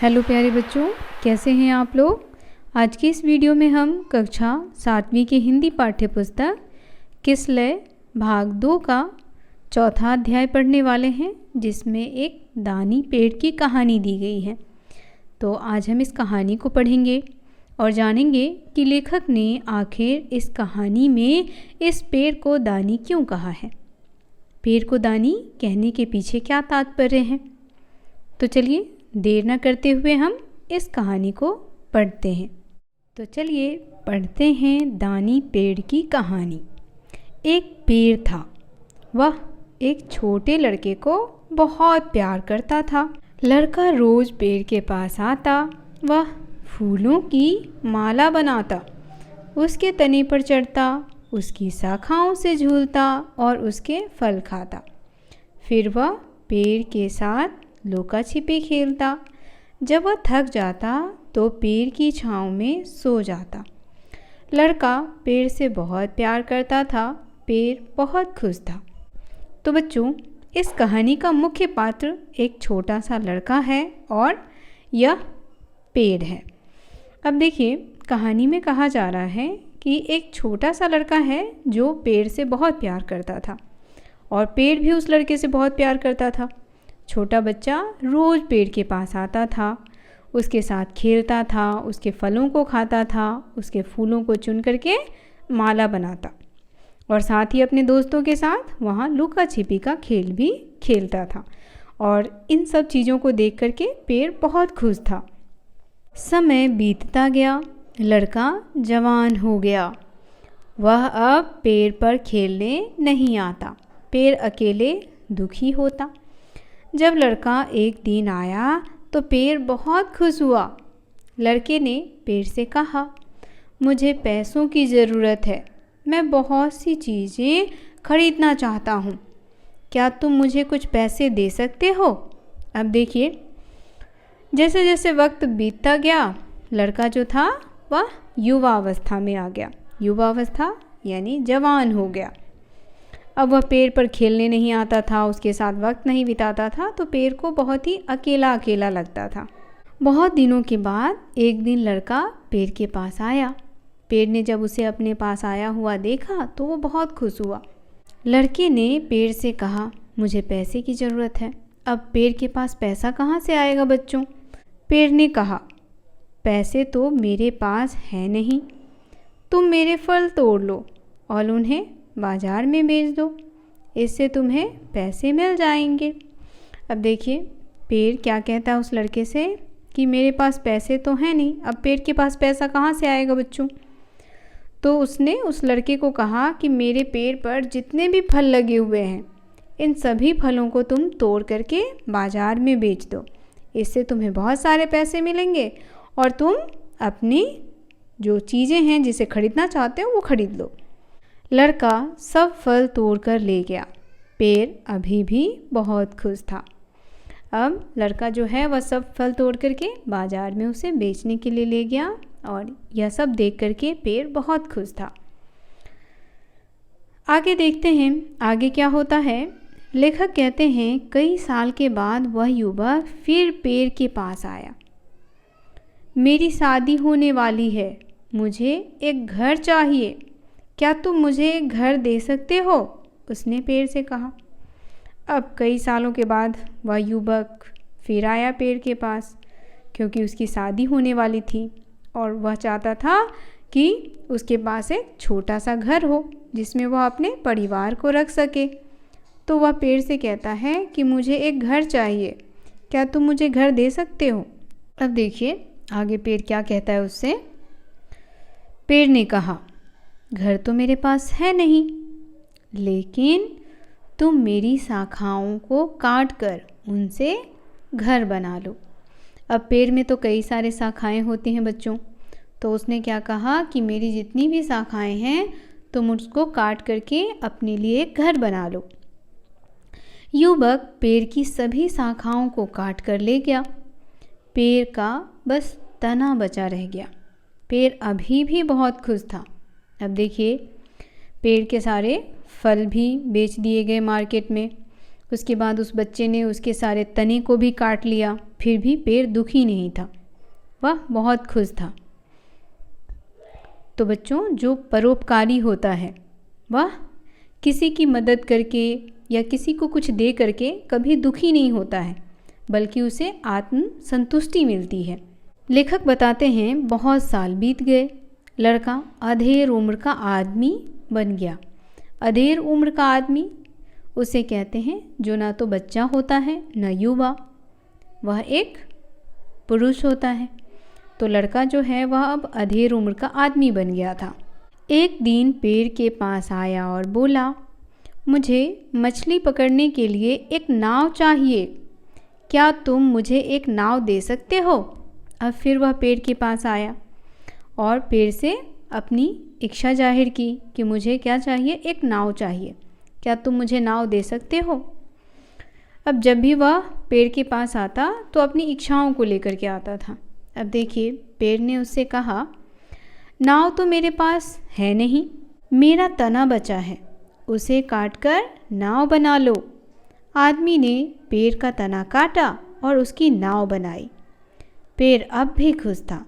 Hello प्यारे बच्चों, कैसे हैं आप लोग। आज की इस वीडियो में हम कक्षा 7वीं की हिंदी पाठ्य पुस्तक किसलय भाग 2 का चौथा अध्याय पढ़ने वाले हैं, जिसमें एक दानी पेड़ की कहानी दी गई है। तो आज हम इस कहानी को पढ़ेंगे और जानेंगे कि लेखक ने आखिर इस कहानी में इस पेड़ को दानी क्यों कहा है। पेड़ को दानी कहने के पीछे क्या तात्पर्य है। तो चलिए देर न करते हुए हम इस कहानी को पढ़ते हैं। तो चलिए पढ़ते हैं दानी पेड़ की कहानी। एक पेड़ था, वह एक छोटे लड़के को बहुत प्यार करता था। लड़का रोज पेड़ के पास आता, वह फूलों की माला बनाता, उसके तने पर चढ़ता, उसकी शाखाओं से झूलता और उसके फल खाता। फिर वह पेड़ के साथ लुका छिपी खेलता। जब वह थक जाता तो पेड़ की छांव में सो जाता। लड़का पेड़ से बहुत प्यार करता था, पेड़ बहुत खुश था। तो बच्चों, इस कहानी का मुख्य पात्र एक छोटा सा लड़का है और यह पेड़ है। अब देखिए, कहानी में कहा जा रहा है कि एक छोटा सा लड़का है जो पेड़ से बहुत प्यार करता था और पेड़ भी उस लड़के से बहुत प्यार करता था। छोटा बच्चा रोज़ पेड़ के पास आता था, उसके साथ खेलता था, उसके फलों को खाता था, उसके फूलों को चुन करके माला बनाता और साथ ही अपने दोस्तों के साथ वहाँ लुका छिपी का खेल भी खेलता था। और इन सब चीज़ों को देख करके पेड़ बहुत खुश था। समय बीतता गया, लड़का जवान हो गया। वह अब पेड़ पर खेलने नहीं आता, पेड़ अकेले दुखी होता। जब लड़का एक दिन आया तो पेड़ बहुत खुश हुआ। लड़के ने पेड़ से कहा, मुझे पैसों की ज़रूरत है, मैं बहुत सी चीज़ें खरीदना चाहता हूँ, क्या तुम मुझे कुछ पैसे दे सकते हो। अब देखिए, जैसे जैसे वक्त बीतता गया, लड़का जो था वह युवा अवस्था में आ गया। युवा अवस्था यानी जवान हो गया। अब वह पेड़ पर खेलने नहीं आता था, उसके साथ वक्त नहीं बिताता था, तो पेड़ को बहुत ही अकेला अकेला लगता था। बहुत दिनों के बाद एक दिन लड़का पेड़ के पास आया। पेड़ ने जब उसे अपने पास आया हुआ देखा तो वो बहुत खुश हुआ। लड़के ने पेड़ से कहा, मुझे पैसे की ज़रूरत है। अब पेड़ के पास पैसा कहाँ से आएगा बच्चों। पेड़ ने कहा, पैसे तो मेरे पास है नहीं, तुम मेरे फल तोड़ लो और उन्हें बाज़ार में बेच दो, इससे तुम्हें पैसे मिल जाएंगे। अब देखिए, पेड़ क्या कहता है उस लड़के से कि मेरे पास पैसे तो हैं नहीं। अब पेड़ के पास पैसा कहाँ से आएगा बच्चों। तो उसने उस लड़के को कहा कि मेरे पेड़ पर जितने भी फल लगे हुए हैं, इन सभी फलों को तुम तोड़ करके बाज़ार में बेच दो, इससे तुम्हें बहुत सारे पैसे मिलेंगे और तुम अपनी जो चीज़ें हैं जिसे खरीदना चाहते हो वो खरीद लो। लड़का सब फल तोड़ कर ले गया। पेड़ अभी भी बहुत खुश था। अब लड़का जो है वह सब फल तोड़ करके बाज़ार में उसे बेचने के लिए ले गया और यह सब देख करके पेड़ बहुत खुश था। आगे देखते हैं आगे क्या होता है। लेखक कहते हैं, कई साल के बाद वह युवक फिर पेड़ के पास आया। मेरी शादी होने वाली है, मुझे एक घर चाहिए, क्या तुम मुझे एक घर दे सकते हो, उसने पेड़ से कहा। अब कई सालों के बाद वह युवक फिर आया पेड़ के पास, क्योंकि उसकी शादी होने वाली थी और वह चाहता था कि उसके पास एक छोटा सा घर हो जिसमें वह अपने परिवार को रख सके। तो वह पेड़ से कहता है कि मुझे एक घर चाहिए, क्या तुम मुझे घर दे सकते हो। अब देखिए आगे पेड़ क्या कहता है उससे। पेड़ ने कहा, घर तो मेरे पास है नहीं, लेकिन तुम मेरी शाखाओं को काट कर उनसे घर बना लो। अब पेड़ में तो कई सारे शाखाएं होती हैं बच्चों, तो उसने क्या कहा कि मेरी जितनी भी शाखाएं हैं तुम उसको काट करके अपने लिए एक घर बना लो। युवक पेड़ की सभी शाखाओं को काट कर ले गया। पेड़ का बस तना बचा रह गया। पेड़ अभी भी बहुत खुश था। अब देखिए, पेड़ के सारे फल भी बेच दिए गए मार्केट में उसके बाद उस बच्चे ने उसके सारे तने को भी काट लिया, फिर भी पेड़ दुखी नहीं था, वह बहुत खुश था। तो बच्चों, जो परोपकारी होता है वह किसी की मदद करके या किसी को कुछ दे करके कभी दुखी नहीं होता है, बल्कि उसे आत्म संतुष्टि मिलती है। लेखक बताते हैं, बहुत साल बीत गए, लड़का अधेड़ उम्र का आदमी बन गया। अधेड़ उम्र का आदमी उसे कहते हैं जो ना तो बच्चा होता है न युवा, वह एक पुरुष होता है। तो लड़का जो है वह अब अधेड़ उम्र का आदमी बन गया था। एक दिन पेड़ के पास आया और बोला, मुझे मछली पकड़ने के लिए एक नाव चाहिए, क्या तुम मुझे एक नाव दे सकते हो? अब फिर वह पेड़ के पास आया और पेड़ से अपनी इच्छा जाहिर की कि मुझे क्या चाहिए, एक नाव चाहिए, क्या तुम मुझे नाव दे सकते हो? अब जब भी वह पेड़ के पास आता तो अपनी इच्छाओं को लेकर के आता था। अब देखिए, पेड़ ने उससे कहा, नाव तो मेरे पास है नहीं, मेरा तना बचा है, उसे काटकर नाव बना लो। आदमी ने पेड़ का तना काटा और उसकी नाव बनाई। पेड़ अब भी खुश था।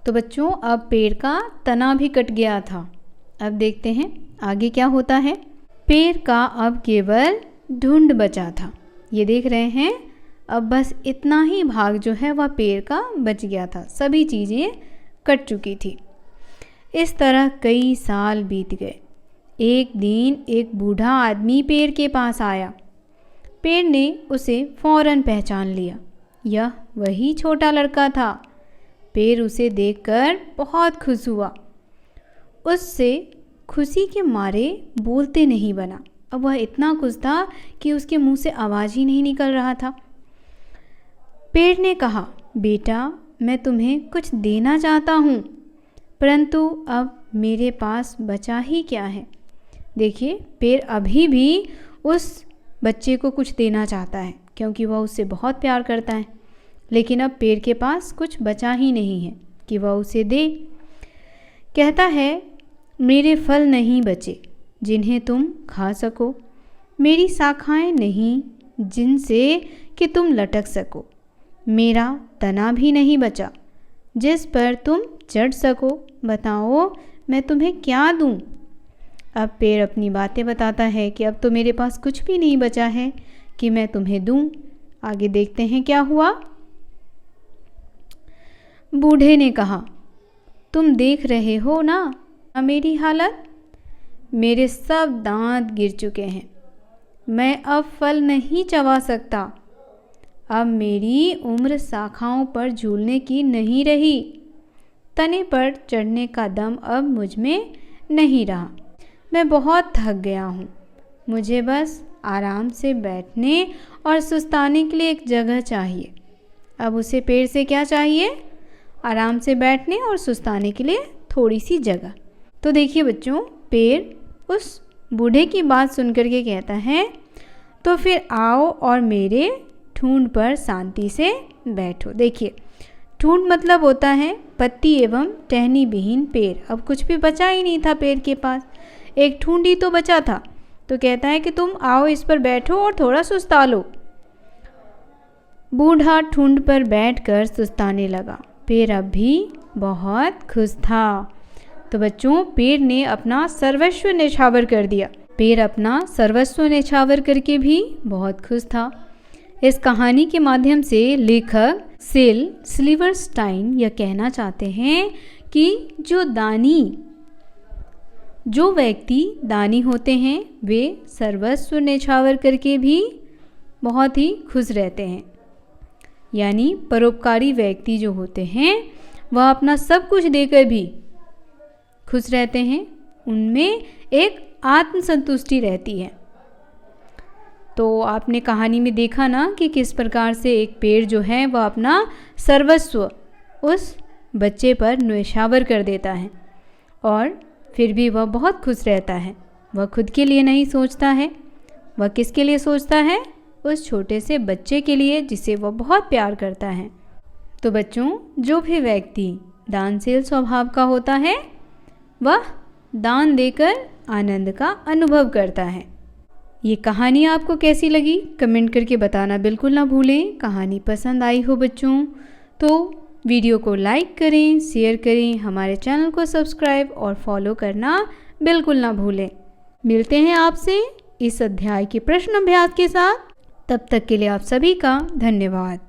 तो बच्चों, अब पेड़ का तना भी कट गया था। अब देखते हैं आगे क्या होता है। पेड़ का अब केवल ढूंढ बचा था। ये देख रहे हैं, अब बस इतना ही भाग जो है वह पेड़ का बच गया था, सभी चीज़ें कट चुकी थी। इस तरह कई साल बीत गए। एक दिन एक बूढ़ा आदमी पेड़ के पास आया। पेड़ ने उसे फौरन पहचान लिया, यह वही छोटा लड़का था। पेड़ उसे देखकर बहुत खुश हुआ, उससे खुशी के मारे बोलते नहीं बना। अब वह इतना खुश था कि उसके मुंह से आवाज़ ही नहीं निकल रहा था। पेड़ ने कहा, बेटा, मैं तुम्हें कुछ देना चाहता हूँ, परंतु अब मेरे पास बचा ही क्या है। देखिए, पेड़ अभी भी उस बच्चे को कुछ देना चाहता है क्योंकि वह उससे बहुत प्यार करता है, लेकिन अब पेड़ के पास कुछ बचा ही नहीं है कि वह उसे दे। कहता है, मेरे फल नहीं बचे जिन्हें तुम खा सको, मेरी शाखाएं नहीं जिनसे कि तुम लटक सको, मेरा तना भी नहीं बचा जिस पर तुम चढ़ सको। बताओ मैं तुम्हें क्या दूं? अब पेड़ अपनी बातें बताता है कि अब तो मेरे पास कुछ भी नहीं बचा है कि मैं तुम्हें दूं। आगे देखते हैं क्या हुआ। बूढ़े ने कहा, तुम देख रहे हो ना मेरी हालत, मेरे सब दांत गिर चुके हैं, मैं अब फल नहीं चबा सकता, अब मेरी उम्र शाखाओं पर झूलने की नहीं रही, तने पर चढ़ने का दम अब मुझ में नहीं रहा, मैं बहुत थक गया हूँ, मुझे बस आराम से बैठने और सुस्ताने के लिए एक जगह चाहिए। अब उसे पेड़ से क्या चाहिए? आराम से बैठने और सुस्ताने के लिए थोड़ी सी जगह। तो देखिए बच्चों, पेड़ उस बूढ़े की बात सुनकर के कहता है, तो फिर आओ और मेरे ठूंठ पर शांति से बैठो। देखिए, ठूंठ मतलब होता है पत्ती एवं टहनी विहीन पेड़। अब कुछ भी बचा ही नहीं था पेड़ के पास, एक ठूंठ ही तो बचा था। तो कहता है कि तुम आओ इस पर बैठो और थोड़ा सुस्ता लो। बूढ़ा ठूंठ पर बैठकर सुस्ताने लगा। पेड़ अब भी बहुत खुश था। तो बच्चों, पेड़ ने अपना सर्वस्व न्यौछावर कर दिया। पेड़ अपना सर्वस्व न्यौछावर करके भी बहुत खुश था। इस कहानी के माध्यम से लेखक सिल सिल्वरस्टाइन यह कहना चाहते हैं कि जो व्यक्ति दानी होते हैं वे सर्वस्व न्यौछावर करके भी बहुत ही खुश रहते हैं। यानी परोपकारी व्यक्ति जो होते हैं वह अपना सब कुछ देकर भी खुश रहते हैं, उनमें एक आत्मसंतुष्टि रहती है। तो आपने कहानी में देखा ना कि किस प्रकार से एक पेड़ जो है वह अपना सर्वस्व उस बच्चे पर न्यौछावर कर देता है और फिर भी वह बहुत खुश रहता है। वह खुद के लिए नहीं सोचता है, वह किसके लिए सोचता है? उस छोटे से बच्चे के लिए जिसे वह बहुत प्यार करता है। तो बच्चों, जो भी व्यक्ति दानशील स्वभाव का होता है वह दान देकर आनंद का अनुभव करता है। ये कहानी आपको कैसी लगी कमेंट करके बताना बिल्कुल ना भूलें। कहानी पसंद आई हो बच्चों तो वीडियो को लाइक करें, शेयर करें, हमारे चैनल को सब्सक्राइब और फॉलो करना बिल्कुल ना भूलें। मिलते हैं आपसे इस अध्याय के प्रश्न अभ्यास के साथ। तब तक के लिए आप सभी का धन्यवाद।